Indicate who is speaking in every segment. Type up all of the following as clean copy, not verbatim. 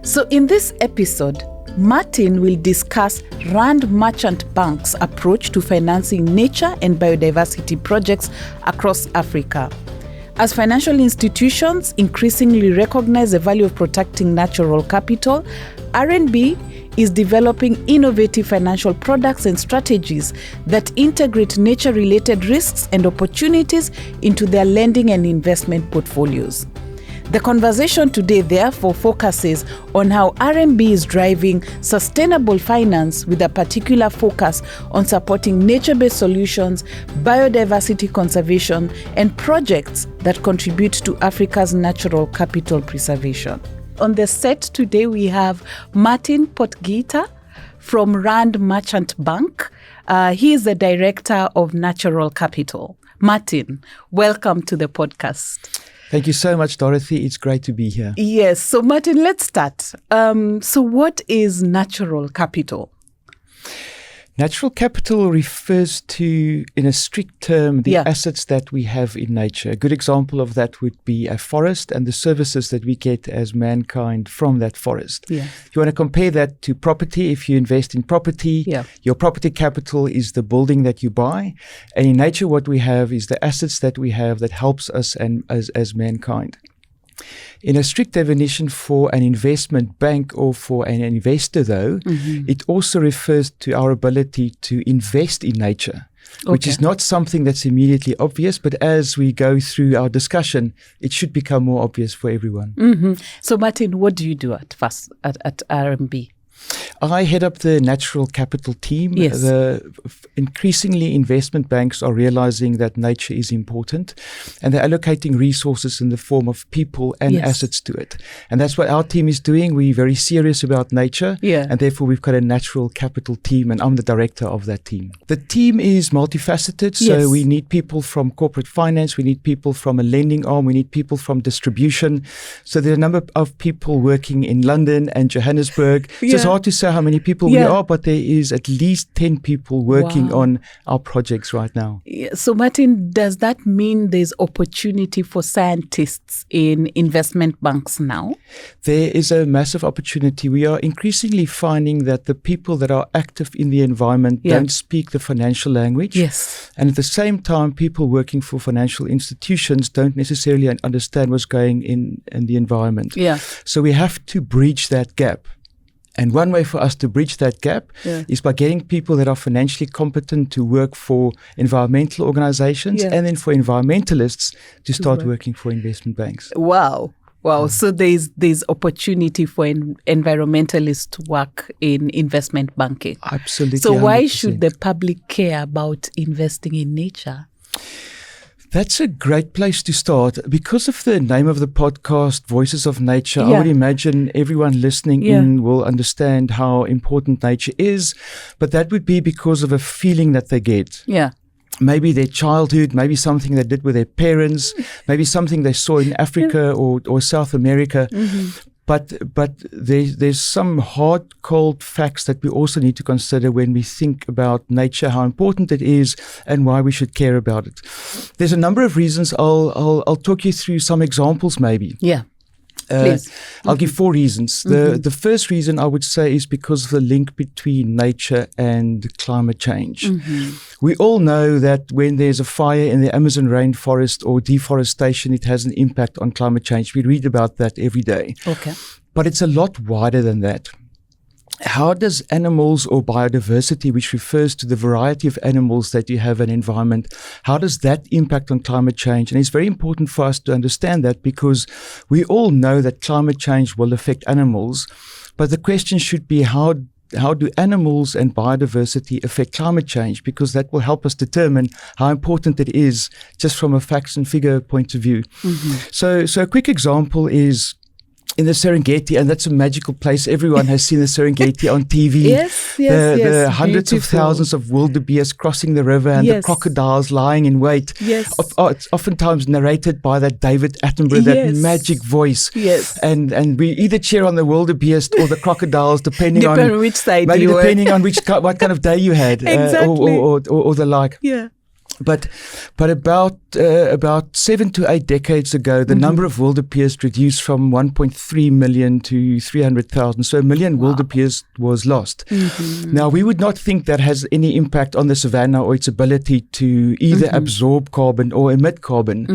Speaker 1: So in this episode, Martin will discuss Rand Merchant Bank's approach to financing nature and biodiversity projects across Africa. As financial institutions increasingly recognize the value of protecting natural capital, RNB is developing innovative financial products and strategies that integrate nature-related risks and opportunities into their lending and investment portfolios. The conversation today therefore focuses on how RMB is driving sustainable finance with a particular focus on supporting nature-based solutions, biodiversity conservation, and projects that contribute to Africa's natural capital preservation. On the set today, we have Martin Potgieter from Rand Merchant Bank. He is the Director of Natural Capital. Martin, welcome to the podcast.
Speaker 2: Thank you so much, Dorothy. It's great to be here.
Speaker 1: Yes. So, Martin, let's start. So what is natural capital?
Speaker 2: Natural capital refers to, in a strict term, the assets that we have in nature. A good example of that would be a forest and the services that we get as mankind from that forest.
Speaker 1: Yeah.
Speaker 2: If you want to compare that to property, if you invest in property, your property capital is the building that you buy. And in nature, what we have is the assets that we have that helps us and as mankind. In a strict definition for an investment bank or for an investor, though, it also refers to our ability to invest in nature, which is not something that's immediately obvious, but as we go through our discussion, it should become more obvious for everyone.
Speaker 1: So, Martin, what do you do at RMB?
Speaker 2: I head up the natural capital team.
Speaker 1: Yes.
Speaker 2: Increasingly, investment banks are realizing that nature is important, and they're allocating resources in the form of people and assets to it. And that's what our team is doing. We're very serious about nature, and therefore we've got a natural capital team, and I'm the director of that team. The team is multifaceted, so we need people from corporate finance, we need people from a lending arm, we need people from distribution. So there are a number of people working in London and Johannesburg. So it's hard to say how many people we are, but there is at least 10 people working on our projects right now.
Speaker 1: So, Martin, does that mean there's opportunity for scientists in investment banks now?
Speaker 2: There is a massive opportunity. We are increasingly finding that the people that are active in the environment don't speak the financial language.
Speaker 1: Yes.
Speaker 2: And at the same time, people working for financial institutions don't necessarily understand what's going in the environment.
Speaker 1: Yeah.
Speaker 2: So we have to bridge that gap. And one way for us to bridge that gap is by getting people that are financially competent to work for environmental organizations and then for environmentalists to start working for investment banks.
Speaker 1: Wow. So there's opportunity for environmentalists to work in investment banking.
Speaker 2: Absolutely.
Speaker 1: So why
Speaker 2: 100%.
Speaker 1: should the public care about investing in nature?
Speaker 2: That's a great place to start. Because of the name of the podcast, Voices of Nature, I would imagine everyone listening in will understand how important nature is, but that would be because of a feeling that they get.
Speaker 1: Yeah.
Speaker 2: Maybe their childhood, maybe something they did with their parents, maybe something they saw in Africa or South America. But there's some hard, cold facts that we also need to consider when we think about nature, how important it is, and why we should care about it. There's a number of reasons. I'll talk you through some examples, maybe.
Speaker 1: Yeah. Please.
Speaker 2: I'll give 4 reasons. The first reason I would say is because of the link between nature and climate change. We all know that when there's a fire in the Amazon rainforest or deforestation, it has an impact on climate change. We read about that every day.
Speaker 1: Okay.
Speaker 2: But it's a lot wider than that. How does animals or biodiversity, which refers to the variety of animals that you have in an environment, how does that impact on climate change? And it's very important for us to understand that because we all know that climate change will affect animals, but the question should be how do animals and biodiversity affect climate change? Because that will help us determine how important it is just from a facts and figure point of view. So a quick example is in the Serengeti, and that's a magical place. Everyone has seen the Serengeti on TV.
Speaker 1: Yes.
Speaker 2: The hundreds of thousands of wildebeest crossing the river and the crocodiles lying in wait.
Speaker 1: Yes.
Speaker 2: It's oftentimes narrated by that David Attenborough, that magic voice.
Speaker 1: Yes.
Speaker 2: And we either cheer on the wildebeest or the crocodiles, depending on
Speaker 1: which side
Speaker 2: maybe
Speaker 1: you
Speaker 2: depending on what kind of day you had,
Speaker 1: exactly.
Speaker 2: or the like.
Speaker 1: Yeah.
Speaker 2: But about 7 to 8 decades ago, the number of wildebeest reduced from 1.3 million to 300,000. So 1 million wildebeest was lost. Now, we would not think that has any impact on the savanna or its ability to either absorb carbon or emit carbon.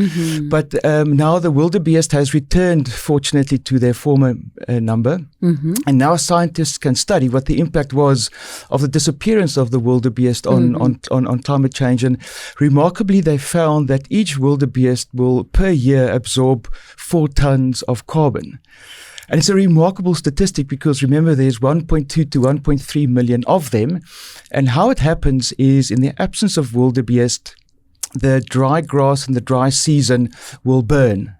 Speaker 2: But now the wildebeest has returned, fortunately, to their former number. And now scientists can study what the impact was of the disappearance of the wildebeest on climate change. And remarkably, they found that each wildebeest will per year absorb 4 tons of carbon. And it's a remarkable statistic because remember, there's 1.2 to 1.3 million of them. And how it happens is in the absence of wildebeest, the dry grass in the dry season will burn.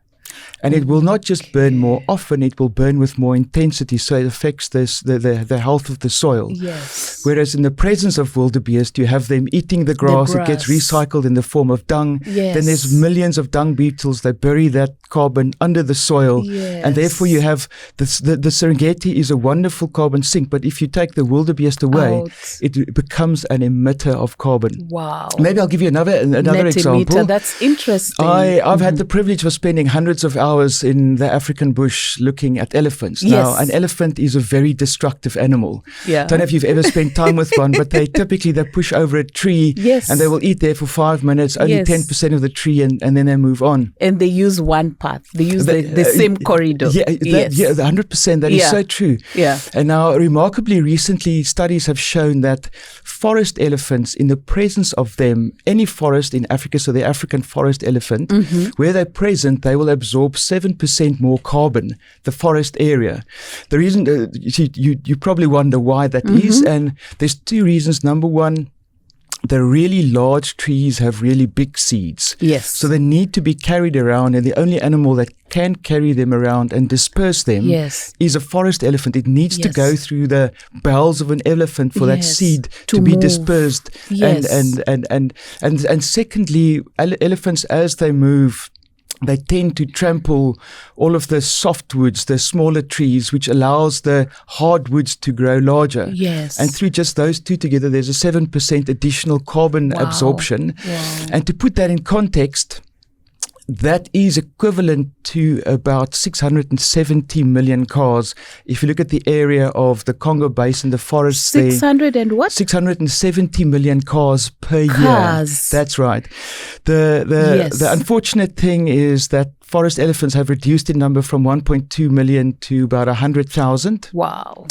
Speaker 2: And it will not just burn more often, it will burn with more intensity. So it affects the health of the soil.
Speaker 1: Yes.
Speaker 2: Whereas in the presence of wildebeest, you have them eating the grass. It gets recycled in the form of dung.
Speaker 1: Yes.
Speaker 2: Then there's millions of dung beetles that bury that carbon under the soil.
Speaker 1: Yes.
Speaker 2: And therefore you have the Serengeti is a wonderful carbon sink. But if you take the wildebeest away, it becomes an emitter of carbon.
Speaker 1: Wow.
Speaker 2: Maybe I'll give you another example.
Speaker 1: That's interesting.
Speaker 2: I've had the privilege of spending hundreds of hours in the African bush looking at elephants.
Speaker 1: Yes.
Speaker 2: Now, an elephant is a very destructive animal.
Speaker 1: Yeah.
Speaker 2: Don't know if you've ever spent time with one, but they push over a tree and they will eat there for 5 minutes, only 10% of the tree, and then they move on.
Speaker 1: And they use one path. They use the same corridor.
Speaker 2: Yeah, 100%. That is so true.
Speaker 1: Yeah.
Speaker 2: And now, remarkably, recently, studies have shown that forest elephants, in the presence of them, any forest in Africa, so the African forest elephant, where they're present, they will absorb 7% more carbon, the forest area. The reason, you probably wonder why that is, and there's 2 reasons. Number one, the really large trees have really big seeds.
Speaker 1: Yes.
Speaker 2: So they need to be carried around, and the only animal that can carry them around and disperse them is a forest elephant. It needs to go through the bowels of an elephant for that seed to be dispersed.
Speaker 1: Yes.
Speaker 2: And secondly, elephants, as they move, they tend to trample all of the softwoods, the smaller trees, which allows the hardwoods to grow larger.
Speaker 1: Yes.
Speaker 2: And through just those 2 together, there's a 7% additional carbon absorption.
Speaker 1: Wow.
Speaker 2: And to put that in context, that is equivalent to about 670 million cars. If you look at the area of the Congo Basin, the forests
Speaker 1: 600 and what?
Speaker 2: 670 million cars per year. That's right. The unfortunate thing is that forest elephants have reduced in number from 1.2 million to about 100,000.
Speaker 1: Wow.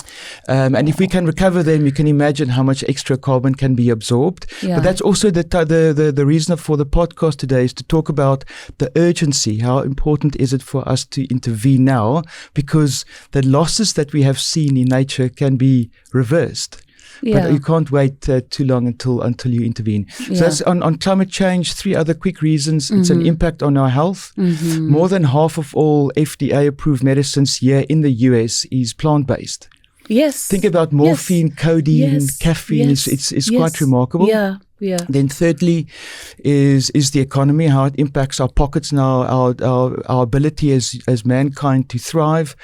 Speaker 2: And if we can recover them, you can imagine how much extra carbon can be absorbed.
Speaker 1: Yeah.
Speaker 2: But that's also the reason for the podcast today, is to talk about the urgency. How important is it for us to intervene now? Because the losses that we have seen in nature can be reversed. But you can't wait too long until you intervene. So that's on climate change. 3 other quick reasons. It's an impact on our health. More than half of all FDA-approved medicines here in the US is plant-based.
Speaker 1: Yes.
Speaker 2: Think about morphine, codeine, caffeine. It's quite remarkable.
Speaker 1: Yeah.
Speaker 2: Then thirdly is the economy, how it impacts our pockets and our ability as mankind to thrive.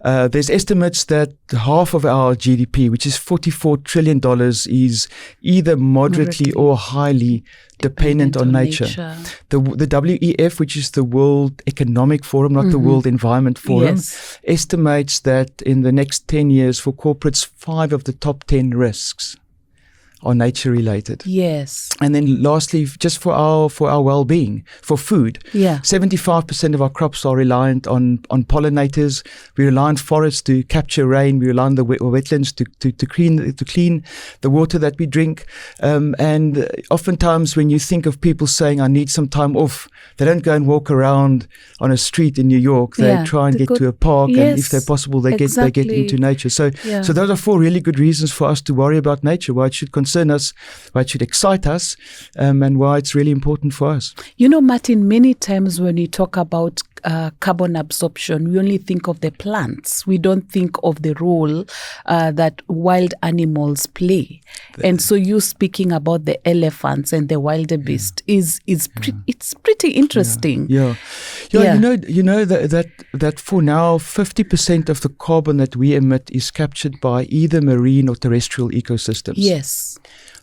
Speaker 2: There's estimates that half of our GDP, which is $44 trillion, is either moderately or highly dependent on nature. The WEF, which is the World Economic Forum, not the World Environment Forum, estimates that in the next 10 years for corporates, 5 of the top 10 risks are nature related.
Speaker 1: Yes.
Speaker 2: And then lastly, just for our well-being, for food. 75% of our crops are reliant on pollinators. We rely on forests to capture rain. We rely on the wetlands to clean the water that we drink. And oftentimes when you think of people saying, I need some time off, they don't go and walk around on a street in New York. They try and get to a park, and if they're possible, they get into nature. So those are 4 really good reasons for us to worry about nature, why it should concern us, why it should excite us, and why it's really important for us.
Speaker 1: You know, Martin, many times when we talk about carbon absorption, we only think of the plants. We don't think of the role that wild animals play. And so you speaking about the elephants and the wildebeest it's pretty interesting.
Speaker 2: Yeah. You know that for now 50% of the carbon that we emit is captured by either marine or terrestrial ecosystems.
Speaker 1: Yes.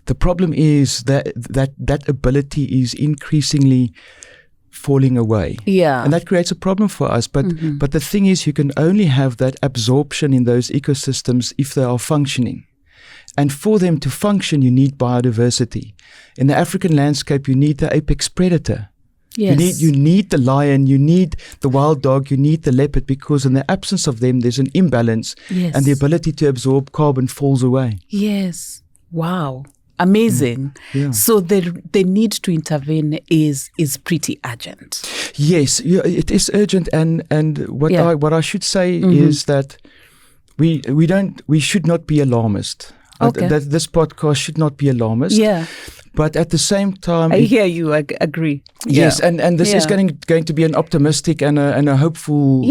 Speaker 2: The problem is that ability is increasingly falling away.
Speaker 1: Yeah.
Speaker 2: And that creates a problem for us. But the thing is, you can only have that absorption in those ecosystems if they are functioning. And for them to function, you need biodiversity. In the African landscape, you need the apex predator.
Speaker 1: Yes.
Speaker 2: You need the lion, you need the wild dog, you need the leopard, because in the absence of them, there's an imbalance.
Speaker 1: Yes.
Speaker 2: And the ability to absorb carbon falls away.
Speaker 1: Yes. Wow. Amazing.
Speaker 2: Yeah.
Speaker 1: So the need to intervene is pretty urgent.
Speaker 2: Yes, it is urgent, and what I should say is that we should not be alarmist.
Speaker 1: Okay.
Speaker 2: That this podcast should not be alarmist.
Speaker 1: Yeah.
Speaker 2: But at the same time,
Speaker 1: I hear you. I agree.
Speaker 2: Yes,
Speaker 1: Yeah.
Speaker 2: and this is going to be an optimistic and a hopeful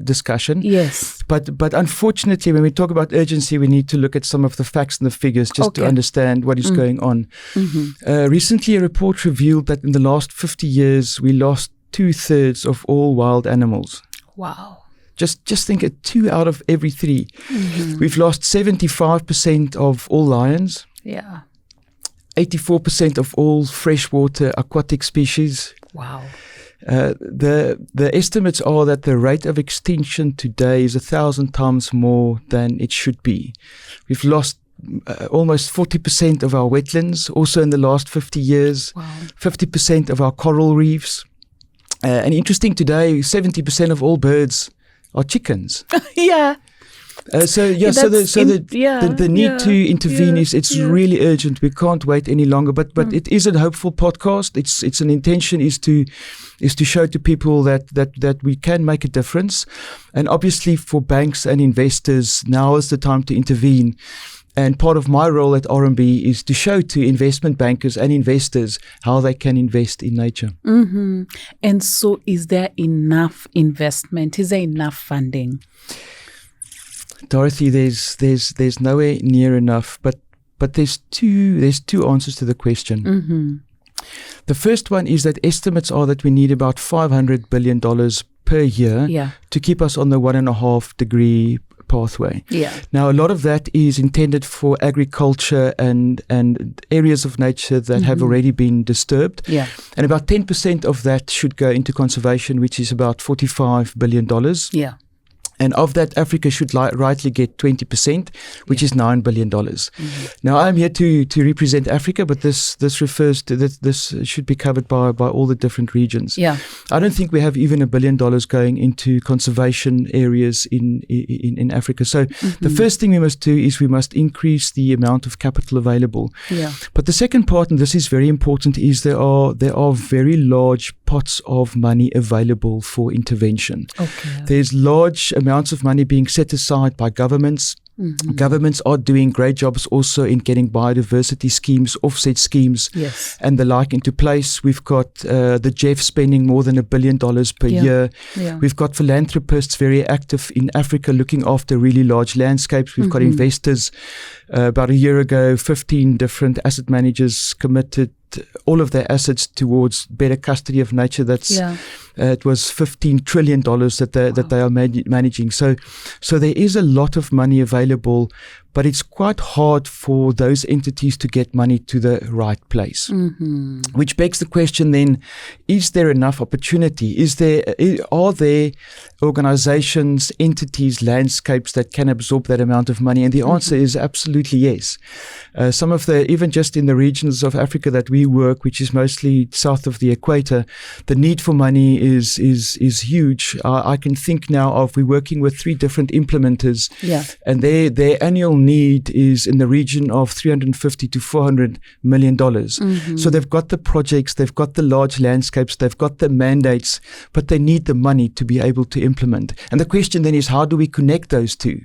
Speaker 2: discussion.
Speaker 1: Yes.
Speaker 2: But unfortunately, when we talk about urgency, we need to look at some of the facts and the figures just to understand what is going on. Recently, a report revealed that in the last 50 years, we lost 2/3 of all wild animals.
Speaker 1: Wow.
Speaker 2: Just think of 2 out of every 3. We've lost 75% of all lions.
Speaker 1: Yeah.
Speaker 2: 84% of all freshwater aquatic species.
Speaker 1: Wow.
Speaker 2: The estimates are that the rate of extinction today is 1,000 times more than it should be. We've lost almost 40% of our wetlands, also in the last 50 years.
Speaker 1: Wow.
Speaker 2: 50% of our coral reefs. And interesting today, 70% of all birds are chickens.
Speaker 1: Yeah.
Speaker 2: The need to intervene is really urgent. We can't wait any longer. But it is a hopeful podcast. It's an intention is to show to people that we can make a difference. And obviously for banks and investors, now is the time to intervene. And part of my role at RMB is to show to investment bankers and investors how they can invest in nature.
Speaker 1: And so is there enough investment? Is there enough funding?
Speaker 2: Dorothy, there's nowhere near enough, but there's two answers to the question. The first one is that estimates are that we need about $500 billion per year to keep us on the 1.5 degree pathway.
Speaker 1: Yeah.
Speaker 2: Now, a lot of that is intended for agriculture and areas of nature that have already been disturbed.
Speaker 1: Yeah.
Speaker 2: And about 10% of that should go into conservation, which is about $45 billion.
Speaker 1: Yeah.
Speaker 2: And of that, Africa should rightly get 20%, which is $9 billion. Now, I'm here to represent Africa, but this refers to this should be covered by all the different regions.
Speaker 1: Yeah.
Speaker 2: I don't think we have even $1 billion going into conservation areas in Africa. So the first thing we must do is we must increase the amount of capital available.
Speaker 1: Yeah.
Speaker 2: But the second part, and this is very important, is there are very large pots of money available for intervention.
Speaker 1: Okay.
Speaker 2: There's large amounts of money being set aside by governments. Governments are doing great jobs also in getting biodiversity schemes, offset schemes, and the like into place. We've got the Jeff spending more than $1 billion per year.
Speaker 1: Yeah.
Speaker 2: We've got philanthropists very active in Africa looking after really large landscapes. We've got investors. About a year ago, 15 different asset managers committed all of their assets towards better custody of nature. It was $15 trillion that they are managing. So there is a lot of money available, but it's quite hard for those entities to get money to the right place. Which begs the question then, is there enough opportunity? Are there organizations, entities, landscapes that can absorb that amount of money? And the answer is absolutely yes. Some of even just in the regions of Africa that we work, which is mostly south of the equator, the need for money is huge. I can think now of, we're working with 3 different implementers, and their annual need is in the region of $350 to $400 million. So they've got the projects, they've got the large landscapes, they've got the mandates, but they need the money to be able to implement. And the question then is, how do we connect those two?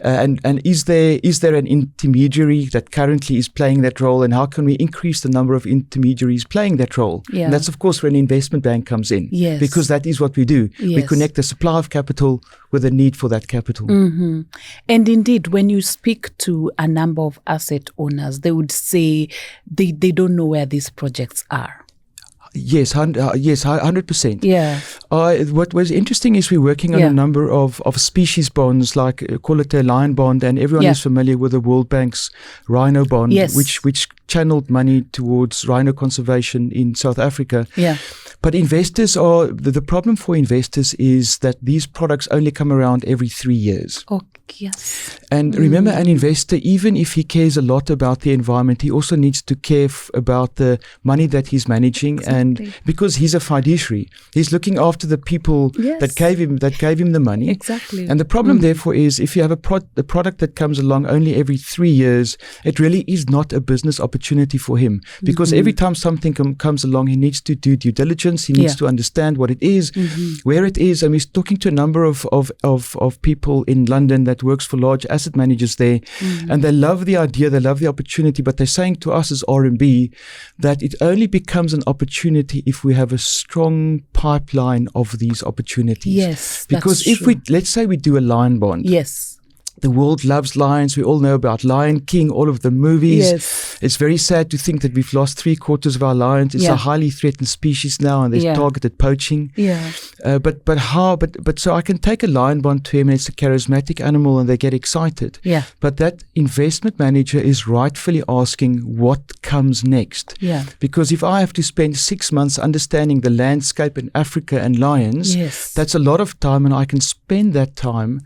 Speaker 2: And is there an intermediary that currently is playing that role, and how can we increase the number of intermediaries playing that role?
Speaker 1: Yeah.
Speaker 2: And that's of course where an investment bank comes in,
Speaker 1: Yes.
Speaker 2: because that is what we do.
Speaker 1: Yes.
Speaker 2: We connect the supply of capital with the need for that capital.
Speaker 1: Mm-hmm. And indeed, when you speak to a number of asset owners, they would say they don't know where these projects are.
Speaker 2: Yes, 100%.
Speaker 1: Yeah.
Speaker 2: What was interesting is we're working on a number of species bonds, like call it a lion bond, and everyone is familiar with the World Bank's rhino bond,
Speaker 1: Yes.
Speaker 2: which channeled money towards rhino conservation in South Africa.
Speaker 1: Yeah.
Speaker 2: But investors are, the problem for investors is that these products only come around every 3 years.
Speaker 1: Oh, yes.
Speaker 2: And remember, an investor, even if he cares a lot about the environment, he also needs to care about the money that he's managing.
Speaker 1: Exactly.
Speaker 2: And because he's a fiduciary, he's looking after the people that gave him the money.
Speaker 1: Exactly.
Speaker 2: And the problem, therefore, is if you have a product that comes along only every 3 years, it really is not a business opportunity for him, because every time something comes along, he needs to do due diligence. He needs to understand what it is, where it is. And we're talking to a number of people in London that works for large asset managers there, and they love the idea, they love the opportunity, but they're saying to us as RMB that it only becomes an opportunity if we have a strong pipeline of these opportunities.
Speaker 1: Yes,
Speaker 2: because
Speaker 1: that's
Speaker 2: if
Speaker 1: true.
Speaker 2: let's say we do a lion bond.
Speaker 1: Yes.
Speaker 2: The world loves lions. We all know about Lion King, all of the movies.
Speaker 1: Yes.
Speaker 2: It's very sad to think that we've lost 3/4 of our lions. It's a highly threatened species now, and there's targeted poaching.
Speaker 1: Yeah.
Speaker 2: But so I can take a lion bond to him, and it's a charismatic animal, and they get excited.
Speaker 1: Yeah.
Speaker 2: But that investment manager is rightfully asking what comes next.
Speaker 1: Yeah.
Speaker 2: Because if I have to spend 6 months understanding the landscape in Africa and lions, that's a lot of time, and I can spend that time,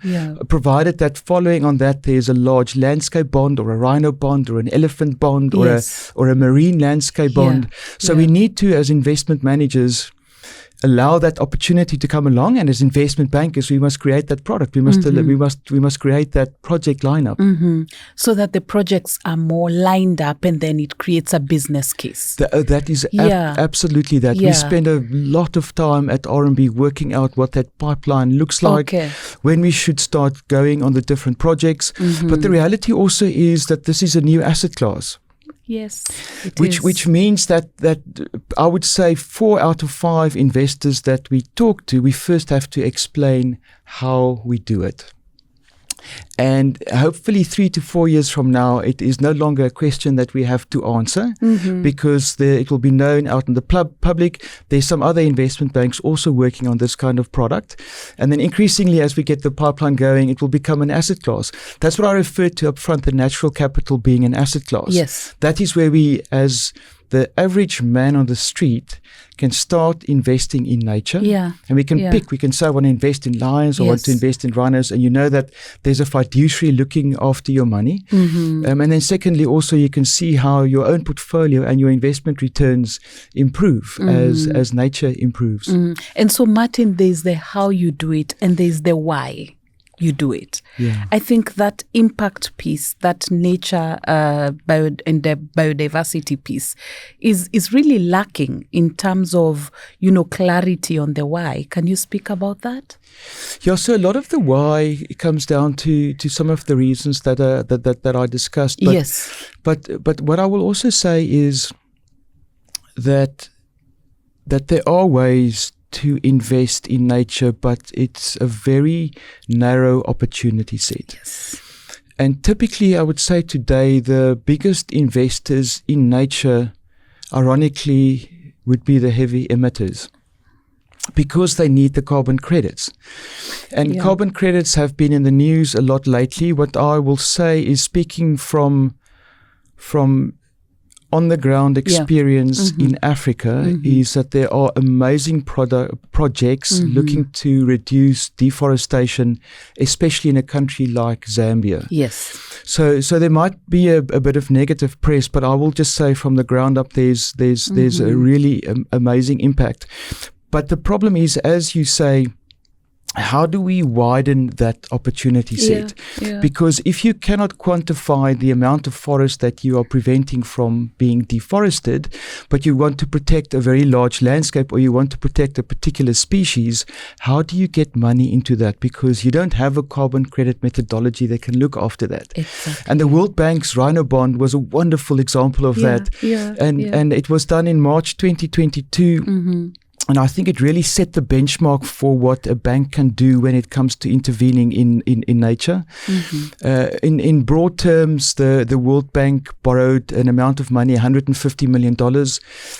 Speaker 2: provided that following on that there's a large landscape bond or a rhino bond or an elephant bond or a marine landscape bond. So we need to, as investment managers, allow that opportunity to come along, and as investment bankers, we must create that product. We must create that project lineup,
Speaker 1: so that the projects are more lined up, and then it creates a business case.
Speaker 2: That is absolutely that. We spend a lot of time at RMB working out what that pipeline looks like, when we should start going on the different projects. But the reality also is that this is a new asset class.
Speaker 1: Yes,
Speaker 2: which means that I would say 4 out of 5 investors that we talk to, we first have to explain how we do it. And hopefully 3 to 4 years from now, it is no longer a question that we have to answer, because it will be known out in the public. There's some other investment banks also working on this kind of product. And then increasingly, as we get the pipeline going, it will become an asset class. That's what I referred to up front, the natural capital being an asset class.
Speaker 1: Yes.
Speaker 2: That is where we, as the average man on the street, can start investing in nature. Yeah. And we can pick. We can say, I want to invest in lions, or want to invest in rhinos. And you know that there's a fiduciary looking after your money. And then secondly, also you can see how your own portfolio and your investment returns improve as nature improves.
Speaker 1: And so, Martin, there's the how you do it, and there's the why you do it.
Speaker 2: Yeah.
Speaker 1: I think that impact piece, that nature and the biodiversity piece is really lacking in terms of, clarity on the why. Can you speak about that?
Speaker 2: Yeah, so a lot of the why comes down to some of the reasons that I discussed. But,
Speaker 1: yes.
Speaker 2: But what I will also say is that there are ways to invest in nature, but it's a very narrow opportunity set.
Speaker 1: Yes.
Speaker 2: And typically, I would say today, the biggest investors in nature, ironically, would be the heavy emitters, because they need the carbon credits. And carbon credits have been in the news a lot lately. What I will say is, speaking from on-the-ground experience in Africa, is that there are amazing projects looking to reduce deforestation, especially in a country like Zambia.
Speaker 1: Yes.
Speaker 2: So there might be a bit of negative press, but I will just say from the ground up, there's a really amazing impact. But the problem is, as you say, how do we widen that opportunity set? Because if you cannot quantify the amount of forest that you are preventing from being deforested, but you want to protect a very large landscape or you want to protect a particular species, how do you get money into that? Because you don't have a carbon credit methodology that can look after that.
Speaker 1: Exactly.
Speaker 2: And the World Bank's Rhino Bond was a wonderful example of that. And it was done in March 2022. And I think it really set the benchmark for what a bank can do when it comes to intervening in nature. In broad terms, the World Bank borrowed an amount of money, $150 million,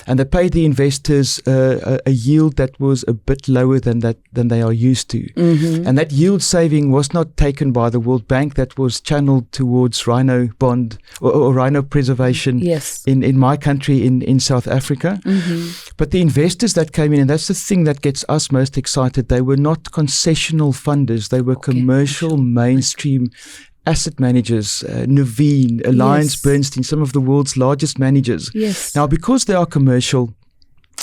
Speaker 2: and they paid the investors a yield that was a bit lower than they are used to. And that yield saving was not taken by the World Bank. That was channeled towards rhino bond or rhino preservation in my country, in South Africa. But the investors that came in, and that's the thing that gets us most excited, they were not concessional funders. They were commercial, mainstream asset managers, Nuveen, Alliance Bernstein, some of the world's largest managers. Now, because they are commercial,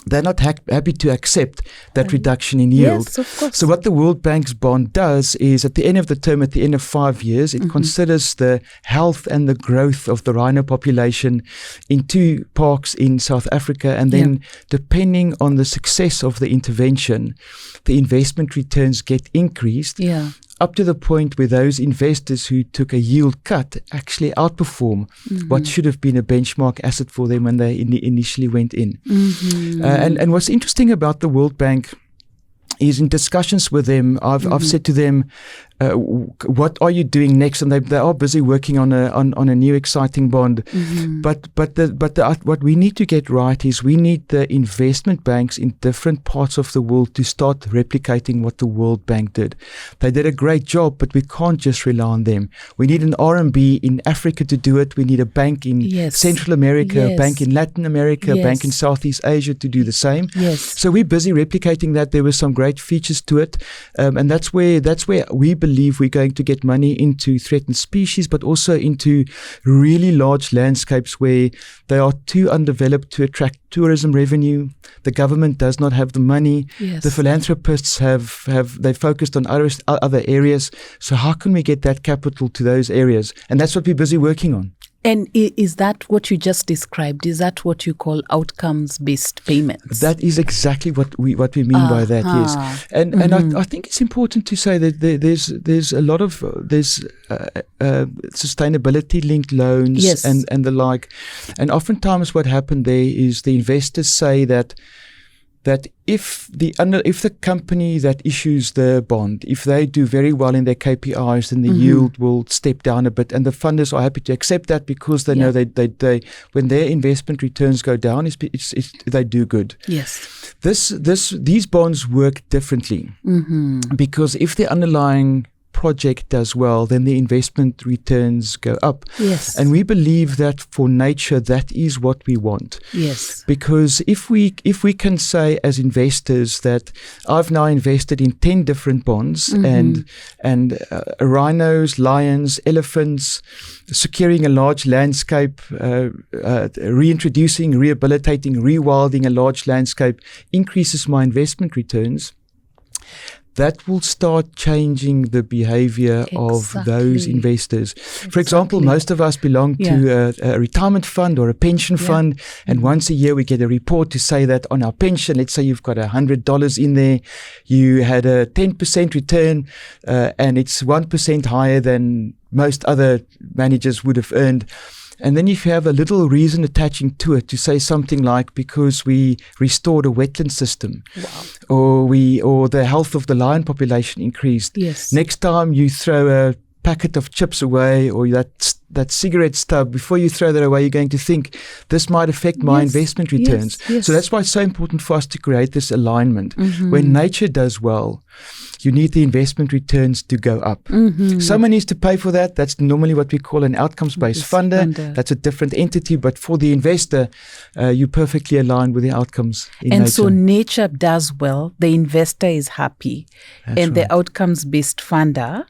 Speaker 2: they're not happy to accept that reduction in yield.
Speaker 1: Yes, of course.
Speaker 2: So what the World Bank's bond does is at the end of the term, at the end of 5 years, it considers the health and the growth of the rhino population in 2 parks in South Africa. And then depending on the success of the intervention, the investment returns get increased. Up to the point where those investors who took a yield cut actually outperform what should have been a benchmark asset for them when they initially went in. And what's interesting about the World Bank is in discussions with them, I've said to them, what are you doing next? And they are busy working on a new exciting bond. But what we need to get right is we need the investment banks in different parts of the world to start replicating what the World Bank did. They did a great job, but we can't just rely on them. We need an RMB in Africa to do it. We need a bank in Central America, a bank in Latin America, a bank in Southeast Asia to do the same. So we're busy replicating that. There were some great features to it, and that's where we believe we're going to get money into threatened species, but also into really large landscapes where they are too undeveloped to attract tourism revenue. The government does not have the money. The philanthropists they focused on other areas. So how can we get that capital to those areas? And that's what we're busy working on.
Speaker 1: And is that what you just described? Is that what you call outcomes-based payments?
Speaker 2: That is exactly what we mean by that. Yes, and I think it's important to say that there's a lot of sustainability-linked loans and the like, and oftentimes what happened there is the investors say that if the company that issues the bond, if they do very well in their KPIs, then the yield will step down a bit, and the funders are happy to accept that because they know they when their investment returns go down, they do good. These bonds work differently because if the underlying project does well, then the investment returns go up. And we believe that for nature, that is what we want. Because if we can say as investors that I've now invested in 10 different bonds and rhinos, lions, elephants, securing a large landscape, reintroducing, rehabilitating, rewilding a large landscape increases my investment returns, that will start changing the behavior of those investors. For example, most of us belong to a retirement fund or a pension fund, and once a year we get a report to say that on our pension, let's say you've got $100 in there, you had a 10% return, and it's 1% higher than most other managers would have earned. And then if you have a little reason attaching to it to say something like, because we restored a wetland system, or the health of the lion population increased. Next time you throw a packet of chips away or that cigarette stub, before you throw that away, you're going to think this might affect my investment returns. So that's why it's so important for us to create this alignment. When nature does well, you need the investment returns to go up. Someone needs to pay for that. That's normally what we call an outcomes-based funder. That's a different entity, but for the investor, you perfectly align with the outcomes in nature.
Speaker 1: And so nature does well, the investor is happy, and the outcomes-based funder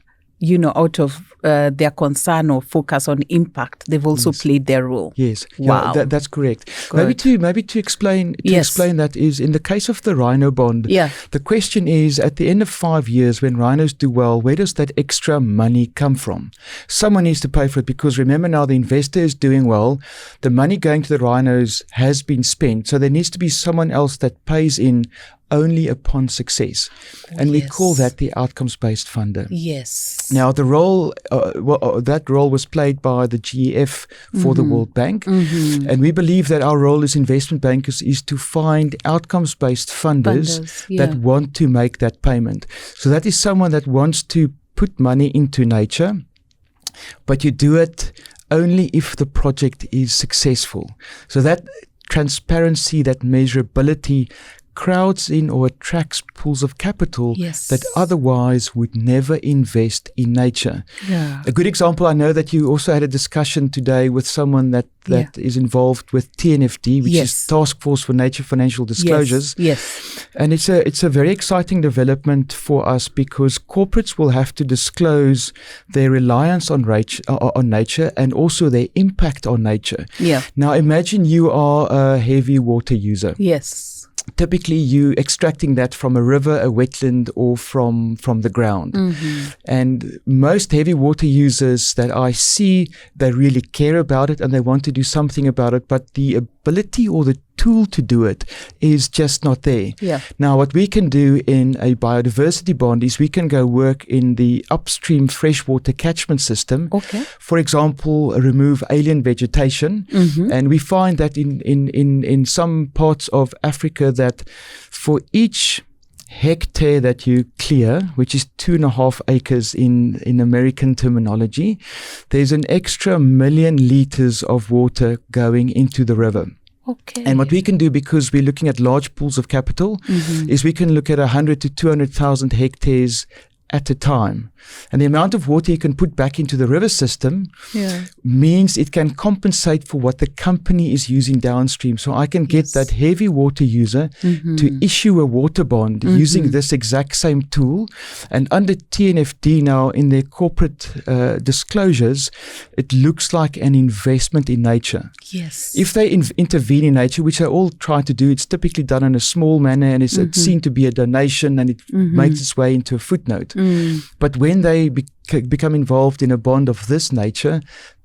Speaker 1: out of their concern or focus on impact, they've also played their role.
Speaker 2: Yes.
Speaker 1: Wow.
Speaker 2: Yeah, that's correct.
Speaker 1: Good.
Speaker 2: Maybe to explain that is in the case of the rhino bond.
Speaker 1: Yeah.
Speaker 2: The question is, at the end of 5 years, when rhinos do well, where does that extra money come from? Someone needs to pay for it, because remember now, the investor is doing well. The money going to the rhinos has been spent, so there needs to be someone else that pays in only upon success. And we call that the outcomes-based funder.
Speaker 1: Yes.
Speaker 2: Now, the role, that role was played by the GEF for the World Bank. And we believe that our role as investment bankers is to find outcomes-based funders that want to make that payment. So that is someone that wants to put money into nature, but you do it only if the project is successful. So that transparency, that measurability crowds in or attracts pools of capital that otherwise would never invest in nature.
Speaker 1: Yeah.
Speaker 2: A good example, I know that you also had a discussion today with someone that is involved with TNFD, which is Task Force for Nature Financial Disclosures.
Speaker 1: Yes.
Speaker 2: And it's a very exciting development for us, because corporates will have to disclose their reliance on nature and also their impact on nature.
Speaker 1: Yeah.
Speaker 2: Now imagine you are a heavy water user.
Speaker 1: Yes.
Speaker 2: Typically, you extracting that from a river, a wetland, or from the ground. And most heavy water users that I see, they really care about it and they want to do something about it, but the ability or the tool to do it is just not there.
Speaker 1: Yeah.
Speaker 2: Now, what we can do in a biodiversity bond is we can go work in the upstream freshwater catchment system.
Speaker 1: Okay.
Speaker 2: For example, remove alien vegetation. And we find that in some parts of Africa, that for each hectare that you clear, which is 2.5 acres in American terminology, there's an extra 1 million liters of water going into the river.
Speaker 1: Okay.
Speaker 2: And what we can do, because we're looking at large pools of capital, is we can look at 100 to 200,000 hectares at a time. And the amount of water you can put back into the river system means it can compensate for what the company is using downstream. So I can get that heavy water user to issue a water bond using this exact same tool. And under TNFD now, in their corporate disclosures, it looks like an investment in nature.
Speaker 1: Yes.
Speaker 2: If they intervene in nature, which they all try to do, it's typically done in a small manner, and it's seen to be a donation, and it makes its way into a footnote. But when they become involved in a bond of this nature,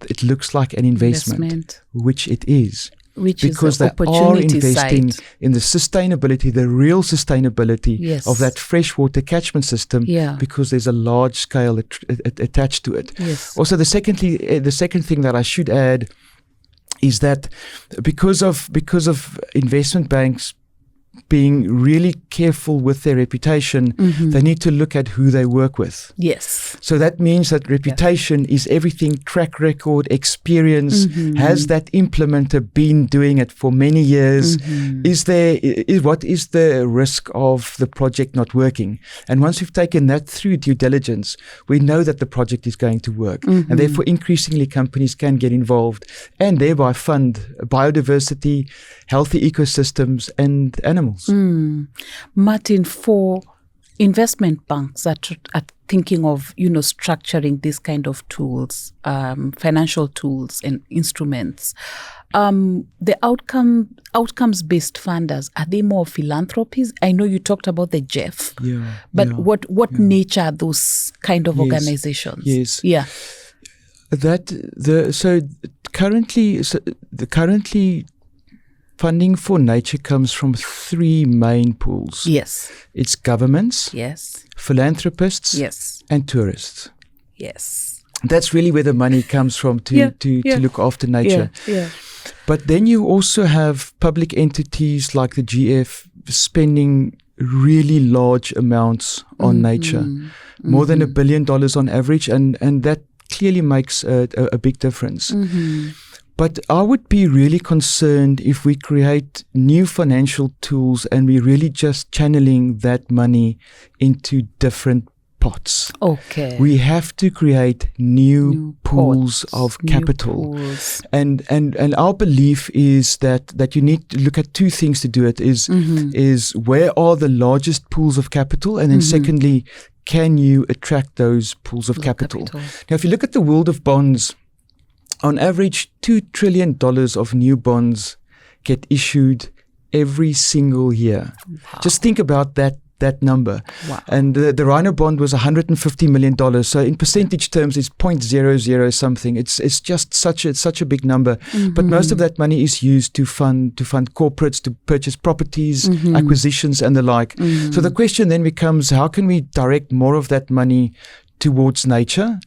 Speaker 2: it looks like an investment. Which it is. Because they are investing in the sustainability, the real sustainability of that freshwater catchment system, because there's a large scale attached to it.
Speaker 1: Yes.
Speaker 2: Also, the second thing that I should add is that because of investment banks being really careful with their reputation, they need to look at who they work with.
Speaker 1: Yes.
Speaker 2: So that means that reputation is everything: track record, experience. Has that implementer been doing it for many years? What is the risk of the project not working? And once we've taken that through due diligence, we know that the project is going to work. And therefore, increasingly, companies can get involved and thereby fund biodiversity, healthy ecosystems, and animals.
Speaker 1: Martin, for investment banks that are thinking of, structuring these kind of tools, financial tools and instruments, the outcomes-based funders, are they more philanthropies? I know you talked about the GEF, but what nature are those kind of organizations?
Speaker 2: Yes.
Speaker 1: Yeah.
Speaker 2: Currently funding for nature comes from 3 main pools.
Speaker 1: Yes.
Speaker 2: It's governments, philanthropists, and tourists.
Speaker 1: Yes.
Speaker 2: That's really where the money comes from to look after nature. But then you also have public entities like the GF spending really large amounts on nature, more than $1 billion on average, and that clearly makes a big difference. But I would be really concerned if we create new financial tools and we're really just channeling that money into different pots.
Speaker 1: Okay.
Speaker 2: We have to create new pools
Speaker 1: pots,
Speaker 2: of
Speaker 1: new
Speaker 2: capital.
Speaker 1: pools.
Speaker 2: And our belief is that you need to look at two things to do it, is where are the largest pools of capital, and then secondly, can you attract those pools of capital? Now, if you look at the world of bonds, on average, $2 trillion of new bonds get issued every single year.
Speaker 1: Wow.
Speaker 2: Just think about that number.
Speaker 1: Wow.
Speaker 2: And the Rhino bond was $150 million. So in percentage terms, it's 0.00 something. It's just such a big number. But most of that money is used to fund corporates, to purchase properties, acquisitions, and the like. So the question then becomes, how can we direct more of that money towards nature?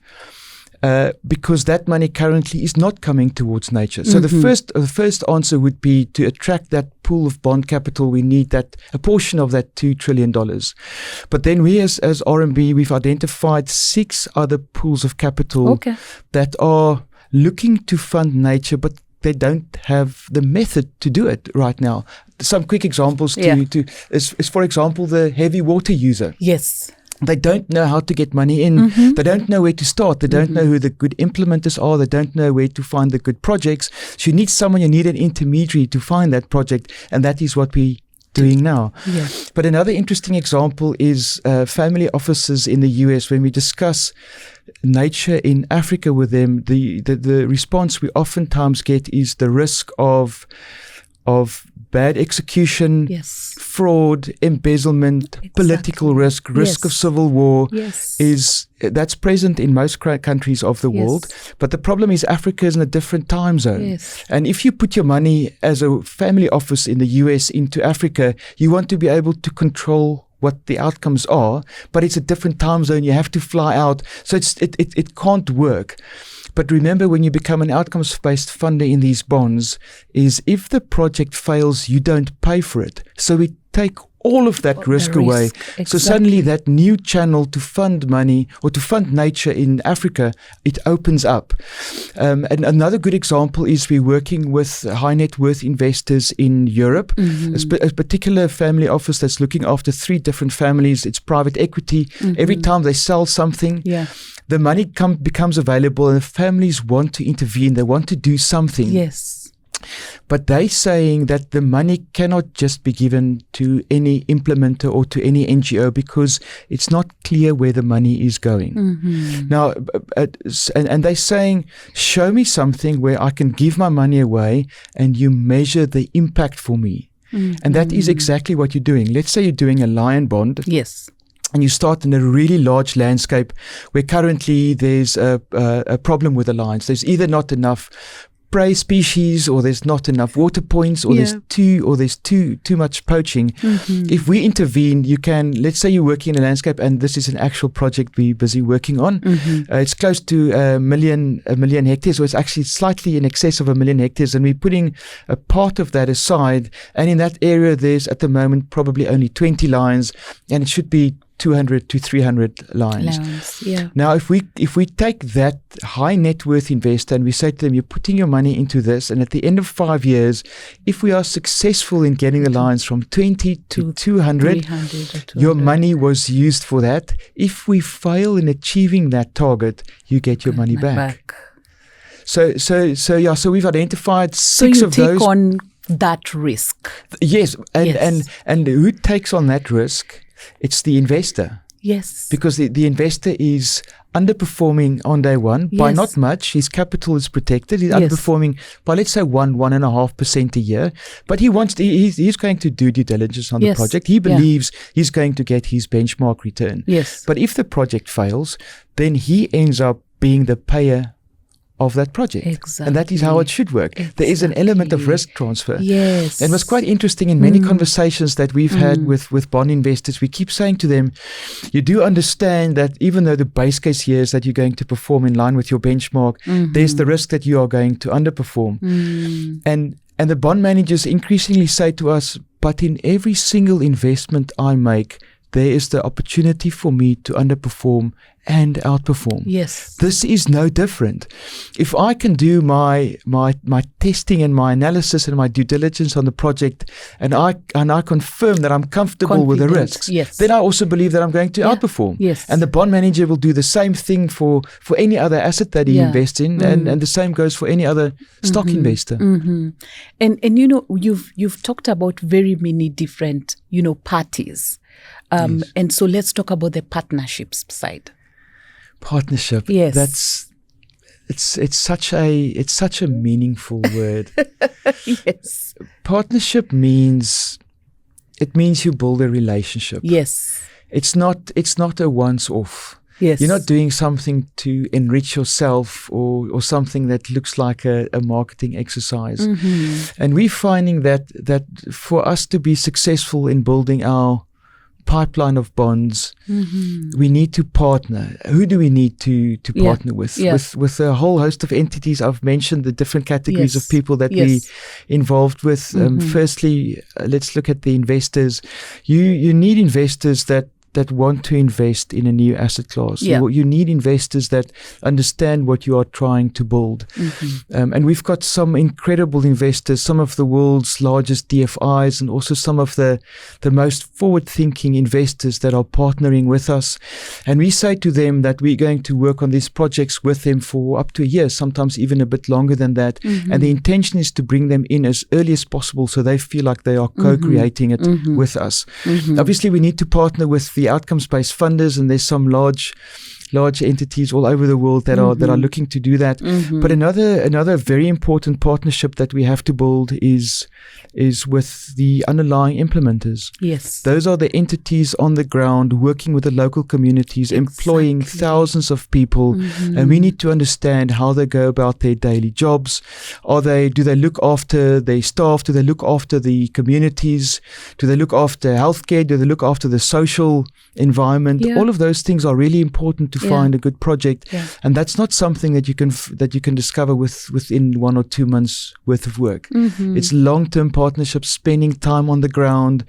Speaker 2: Because that money currently is not coming towards nature. So the first answer would be to attract that pool of bond capital. We need a portion of that $2 trillion. But then we as RMB, we've identified 6 other pools of capital that are looking to fund nature, but they don't have the method to do it right now. Some quick examples is for example, the heavy water user.
Speaker 1: Yes.
Speaker 2: They don't know how to get money in. They don't know where to start. They don't know who the good implementers are. They don't know where to find the good projects. So you need an intermediary to find that project, and that is what we're doing now.
Speaker 1: Yeah.
Speaker 2: But another interesting example is family offices in the US. When we discuss nature in Africa with them, the response we oftentimes get is the risk of bad execution, fraud, embezzlement, political risk of civil war that's present in most countries of the world. But the problem is Africa is in a different time zone. And if you put your money as a family office in the US into Africa, you want to be able to control what the outcomes are, but it's a different time zone. You have to fly out. So it can't work. But remember, when you become an outcomes-based funder in these bonds, is if the project fails, you don't pay for it. So we take all of that risk away. Exactly. So suddenly that new channel to fund money or to fund nature in Africa, it opens up. And another good example is we're working with high net worth investors in Europe, a particular family office that's looking after 3 different families. It's private equity. Every time they sell something, the money becomes available, and the families want to intervene. They want to do something.
Speaker 1: Yes.
Speaker 2: But they're saying that the money cannot just be given to any implementer or to any NGO because it's not clear where the money is going. Now, and they're saying, show me something where I can give my money away and you measure the impact for me. And that is exactly what you're doing. Let's say you're doing a lion bond.
Speaker 1: Yes.
Speaker 2: And you start in a really large landscape where currently there's a problem with the lions. There's either not enough prey species, or there's not enough water points, or there's too much poaching. If we intervene, you can, let's say you're working in a landscape, and this is an actual project we're busy working on. It's close to a million hectares, or it's actually slightly in excess of 1 million hectares, and we're putting a part of that aside. And in that area, there's at the moment probably only 20 lions, and it should be 200 to 300 lions. Now, if we take that high net worth investor and we say to them, you're putting your money into this, and at the end of 5 years, if we are successful in getting the lions from 20 to 200, your money was used for that. If we fail in achieving that target, you get your money back. So we've identified 6 of those.
Speaker 1: So you take on that risk.
Speaker 2: Yes, and who takes on that risk? It's the investor.
Speaker 1: Yes.
Speaker 2: Because the investor is underperforming on day one by not much. His capital is protected. He's underperforming by, let's say, 1.5% a year. But he's going to do due diligence on the project. He believes he's going to get his benchmark return.
Speaker 1: Yes.
Speaker 2: But if the project fails, then he ends up being the payer of that project.
Speaker 1: Exactly.
Speaker 2: And that is how it should work. There is an element of risk transfer.
Speaker 1: Yes.
Speaker 2: And it was quite interesting in many conversations that we've had with bond investors. We keep saying to them, you do understand that even though the base case here is that you're going to perform in line with your benchmark, there's the risk that you are going to underperform. And the bond managers increasingly say to us, but in every single investment I make, there is the opportunity for me to underperform and outperform.
Speaker 1: Yes.
Speaker 2: This is no different. If I can do my testing and my analysis and my due diligence on the project, and I confirm that I'm comfortable with the risks,
Speaker 1: yes,
Speaker 2: then I also believe that I'm going to outperform.
Speaker 1: Yes.
Speaker 2: And the bond manager will do the same thing for any other asset that he invests in, and the same goes for any other stock investor.
Speaker 1: Mm-hmm. And you know, you've talked about very many different, you know, parties.
Speaker 2: Yes.
Speaker 1: And so let's talk about the partnerships side.
Speaker 2: Partnership.
Speaker 1: Yes.
Speaker 2: It's such a meaningful word.
Speaker 1: Yes.
Speaker 2: Partnership means you build a relationship.
Speaker 1: Yes.
Speaker 2: It's not a once off.
Speaker 1: Yes.
Speaker 2: You're not doing something to enrich yourself or something that looks like a marketing exercise.
Speaker 1: Mm-hmm.
Speaker 2: And we're finding that for us to be successful in building our pipeline of bonds, we need to partner. Who do we need to partner with?
Speaker 1: Yeah.
Speaker 2: With a whole host of entities. I've mentioned the different categories of people that we involved with. Firstly, let's look at the investors. You need investors that want to invest in a new asset class.
Speaker 1: Yeah.
Speaker 2: You need investors that understand what you are trying to build. And we've got some incredible investors, some of the world's largest DFIs, and also some of the most forward-thinking investors that are partnering with us. And we say to them that we're going to work on these projects with them for up to a year, sometimes even a bit longer than that. And the intention is to bring them in as early as possible so they feel like they are co-creating it with us. Obviously, we need to partner with the outcomes-based funders, and there's some large entities all over the world that are looking to do that. But another very important partnership that we have to build is with the underlying implementers.
Speaker 1: Yes.
Speaker 2: Those are the entities on the ground working with the local communities, employing thousands of people, and we need to understand how they go about their daily jobs. Do they look after their staff? Do they look after the communities? Do they look after healthcare? Do they look after the social environment? All of those things are really important to find a good project, and that's not something that you can discover within 1 or 2 months worth of work. It's long-term partnerships, spending time on the ground.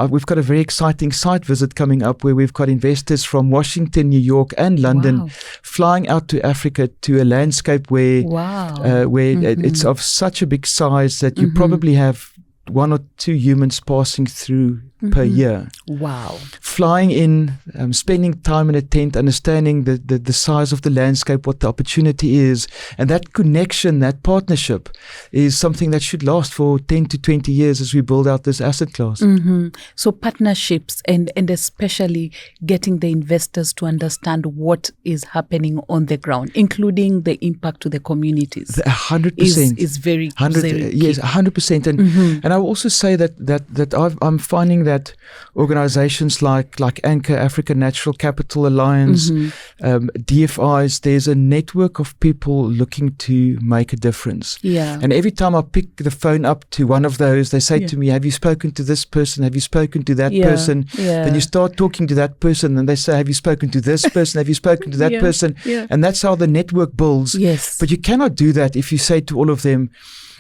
Speaker 2: We've got a very exciting site visit coming up where we've got investors from Washington, New York, and London flying out to Africa to a landscape where it's of such a big size that you probably have 1 or 2 humans passing through per year.
Speaker 1: Wow.
Speaker 2: Flying in, spending time in a tent, understanding the size of the landscape, what the opportunity is, and that connection, that partnership is something that should last for 10 to 20 years as we build out this asset class.
Speaker 1: So partnerships and especially getting the investors to understand what is happening on the ground, including the impact to the communities.
Speaker 2: 100%
Speaker 1: is very, very
Speaker 2: yes, 100%. And I will also say that I'm finding that organizations like Anchor, African Natural Capital Alliance, DFIs, there's a network of people looking to make a difference. And every time I pick the phone up to one of those, they say to me, have you spoken to this person? Have you spoken to that person? Then you start talking to that person and they say, have you spoken to this person? Have you spoken to that person? And that's how the network builds. But you cannot do that if you say to all of them,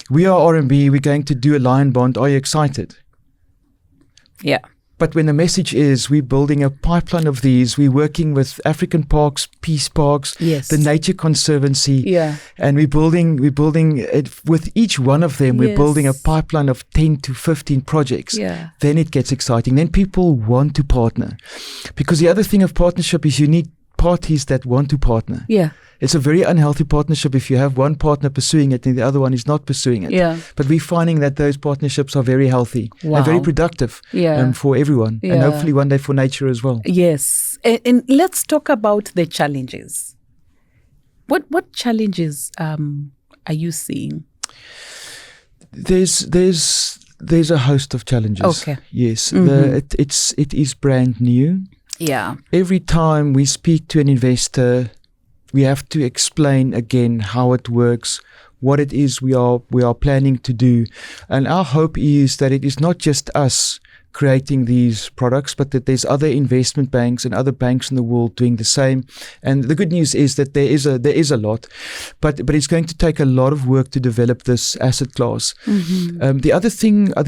Speaker 2: we are RMB, we're going to do a lion bond. Are you excited? But when the message is we're building a pipeline of these, we're working with African parks, peace parks, the Nature Conservancy, and we're building it with each one of them. We're building a pipeline of 10 to 15 projects. Then it gets exciting. Then people want to partner, because the other thing of partnership is you need parties that want to partner. It's a very unhealthy partnership if you have one partner pursuing it and the other one is not pursuing it. But we're finding that those partnerships are very healthy and very productive for everyone, and hopefully one day for nature as well.
Speaker 1: Yes. And let's talk about the challenges. What challenges are you seeing?
Speaker 2: There's a host of challenges. Yes. It is brand new. Every time we speak to an investor, we have to explain again how it works, what it is we are planning to do. And our hope is that it is not just us creating these products, but that there's other investment banks and other banks in the world doing the same. And the good news is that there is a lot, but it's going to take a lot of work to develop this asset class. The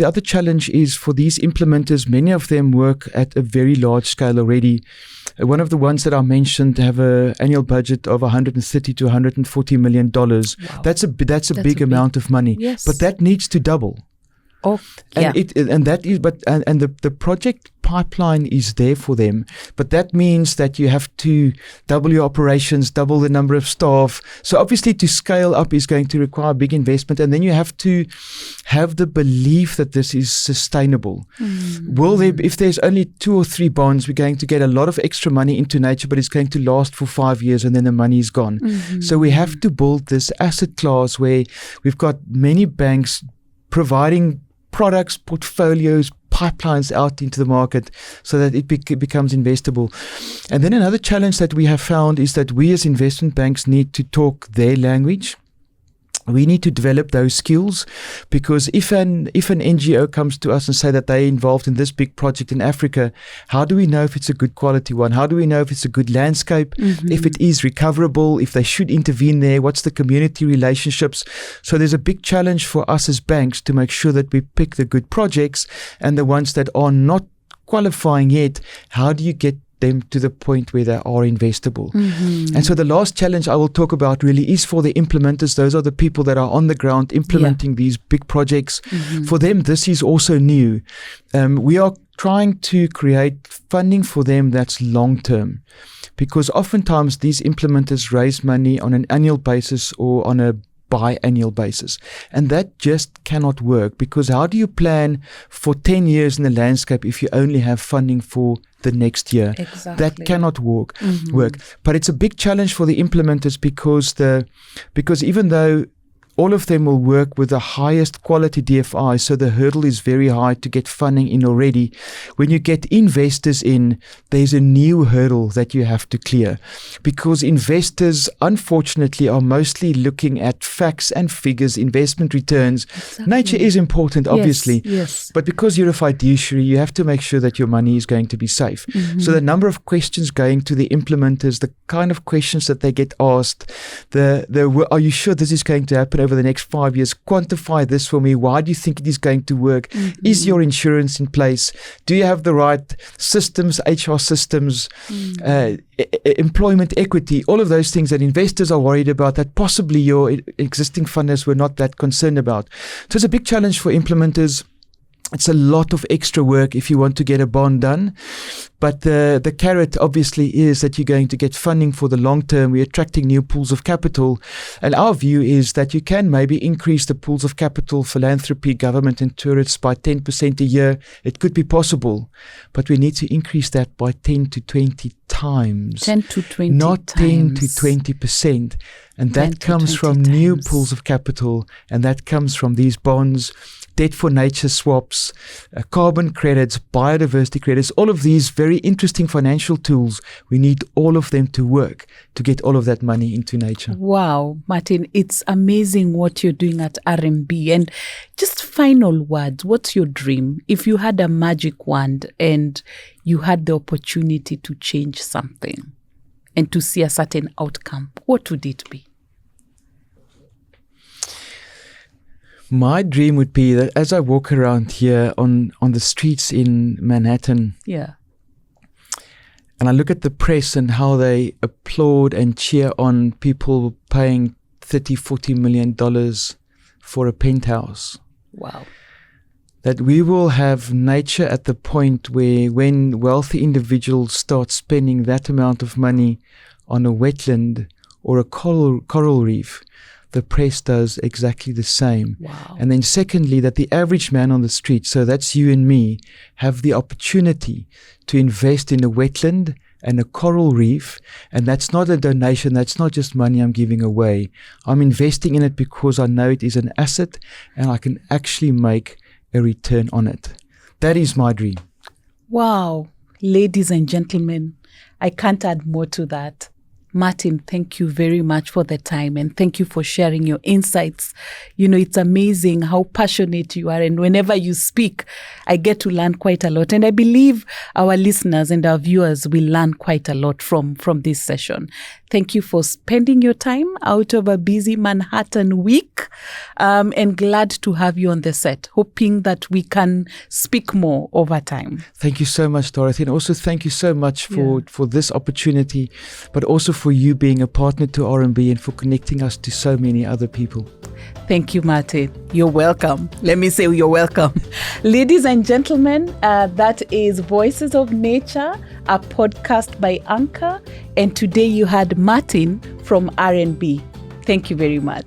Speaker 2: other challenge is for these implementers. Many of them work at a very large scale already. One of the ones that I mentioned have an annual budget of $130 to $140 million.
Speaker 1: Wow.
Speaker 2: That's a big amount of money,
Speaker 1: yes.
Speaker 2: but that needs to double.
Speaker 1: Oh, yeah.
Speaker 2: And the project pipeline is there for them, but that means that you have to double your operations, double the number of staff. So obviously to scale up is going to require big investment, and then you have to have the belief that this is sustainable. If there's only 2 or 3 bonds, we're going to get a lot of extra money into nature, but it's going to last for 5 years and then the money is gone. So we have to build this asset class where we've got many banks providing products, portfolios, pipelines out into the market so that it becomes investable. And then another challenge that we have found is that we as investment banks need to talk their language. We need to develop those skills, because if an NGO comes to us and say that they're involved in this big project in Africa, how do we know if it's a good quality one? How do we know if it's a good landscape, if it is recoverable, if they should intervene there? What's the community relationships? So there's a big challenge for us as banks to make sure that we pick the good projects, and the ones that are not qualifying yet, how do you get them to the point where they are investable? And so the last challenge I will talk about really is for the implementers. Those are the people that are on the ground implementing these big projects. For them, this is also new. We are trying to create funding for them that's long term, because oftentimes these implementers raise money on an annual basis or on a biannual basis, and that just cannot work, because how do you plan for 10 years in the landscape if you only have funding for the next year?
Speaker 1: Exactly.
Speaker 2: That cannot work. But it's a big challenge for the implementers, because even though all of them will work with the highest quality DFI, so the hurdle is very high to get funding in already. When you get investors in, there's a new hurdle that you have to clear, because investors, unfortunately, are mostly looking at facts and figures, investment returns.
Speaker 1: Exactly.
Speaker 2: Nature is important, obviously,
Speaker 1: yes.
Speaker 2: but because you're a fiduciary, you have to make sure that your money is going to be safe. So the number of questions going to the implementers, the kind of questions that they get asked, are you sure this is going to happen over the next 5 years? Quantify this for me. Why do you think it is going to work? Is your insurance in place? Do you have the right systems, HR systems, employment equity, all of those things that investors are worried about that possibly your existing funders were not that concerned about. So it's a big challenge for implementers. It's a lot of extra work if you want to get a bond done. But the carrot obviously is that you're going to get funding for the long term. We're attracting new pools of capital. And our view is that you can maybe increase the pools of capital, philanthropy, government and tourists by 10% a year. It could be possible. But we need to increase that by 10 to 20 times.
Speaker 1: 10 to 20
Speaker 2: not
Speaker 1: times.
Speaker 2: 10 to 20%. And that comes from new pools of capital. And that comes from these bonds, debt for nature swaps, carbon credits, biodiversity credits, all of these very interesting financial tools. We need all of them to work to get all of that money into nature.
Speaker 1: Wow, Martin, it's amazing what you're doing at RMB. And just final words, what's your dream? If you had a magic wand and you had the opportunity to change something and to see a certain outcome, what would it be?
Speaker 2: My dream would be that as I walk around here on the streets in Manhattan, and I look at the press and how they applaud and cheer on people paying $30-40 million for a penthouse.
Speaker 1: Wow.
Speaker 2: That we will have nature at the point where when wealthy individuals start spending that amount of money on a wetland or a coral reef, the press does exactly the same.
Speaker 1: Wow.
Speaker 2: And then secondly, that the average man on the street, so that's you and me, have the opportunity to invest in a wetland and a coral reef. And that's not a donation. That's not just money I'm giving away. I'm investing in it because I know it is an asset and I can actually make a return on it. That is my dream.
Speaker 1: Wow. Ladies and gentlemen, I can't add more to that. Martin, thank you very much for the time, and thank you for sharing your insights. You know, it's amazing how passionate you are, and whenever you speak, I get to learn quite a lot. And I believe our listeners and our viewers will learn quite a lot from this session. Thank you for spending your time out of a busy Manhattan week, and glad to have you on the set, hoping that we can speak more over time.
Speaker 2: Thank you so much, Dorothy. And also thank you so much for this opportunity, but also for you being a partner to R&B and for connecting us to so many other people.
Speaker 1: Thank you, Martin. You're welcome. Let me say you're welcome. Ladies and gentlemen, that is Voices of Nature, a podcast by Anchor. And today you had Martin from R&B. Thank you very much.